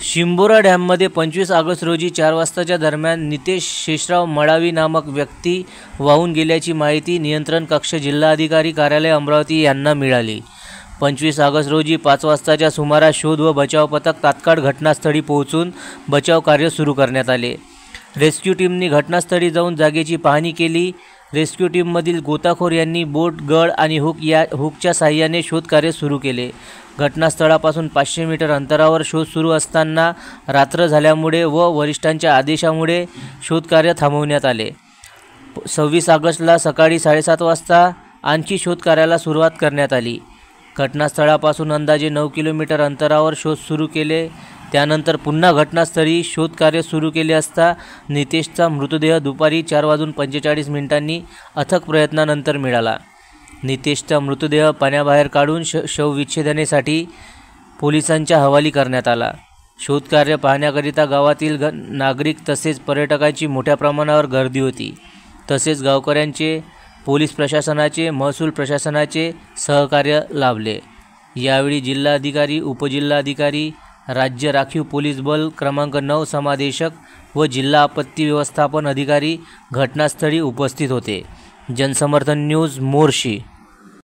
Shimbora डॅममध्ये 25 August रोजी 4 वाजताच्या दरम्यान नितेश शेषराव मडावी नामक व्यक्ती वाहून गेल्याची माहिती नियंत्रण कक्ष जिल्हाधिकारी कार्यालय अमरावती यांना मिळाली। 25 ऑगस्ट रोजी 5 वाजताच्या सुमारास शोध व बचाव पथक तात्काळ घटनास्थळी पोहोचून बचाव कार्य सुरू करण्यात आले। रेस्क्यू टीमने घटनास्थळी जाऊन जागेची पाहणी केली। रेस्क्यू टीममधील गोताखोर यांनी बोट, गळ आणि हुकच्या साहाय्याने शोधकार्य सुरू केले। घटनास्थळापासून 500 मीटर अंतरावर शोध सुरू असताना रात्र झाल्यामुळे व वरिष्ठांच्या आदेशामुळे शोधकार्य थांबवण्यात आले। 26 ऑगस्टला सकाळी 7:30 वाजता आणखी शोधकार्याला सुरुवात करण्यात आली। घटनास्थळापासून अंदाजे 9 किलोमीटर अंतरावर शोध सुरू केले। त्यानंतर पुन्हा घटनास्थळी शोधकार्य सुरू केले असता नितेशचा मृतदेह दुपारी 4:45 अथक प्रयत्नानंतर मिळाला। नितेशचा मृतदेह पाण्याबाहेर काढून शवविच्छेदनासाठी पोलिसांच्या हवाली करण्यात आला। शोधकार्य पाहण्याकरिता गावातील नागरिक तसेच पर्यटकांची मोठ्या प्रमाणावर गर्दी होती। तसेच गावकऱ्यांचे, पोलीस प्रशासनाचे, महसूल प्रशासनाचे सहकार्य लाभले। यावेळी जिल्हाधिकारी, उपजिल्हाधिकारी, राज्य राखीव पोलीस बल क्रमांक 9 समादेशक व जिल्हा आपत्ती व्यवस्थापन अधिकारी घटनास्थळी उपस्थित होते। जनसमर्थन न्यूज, मोर्शी।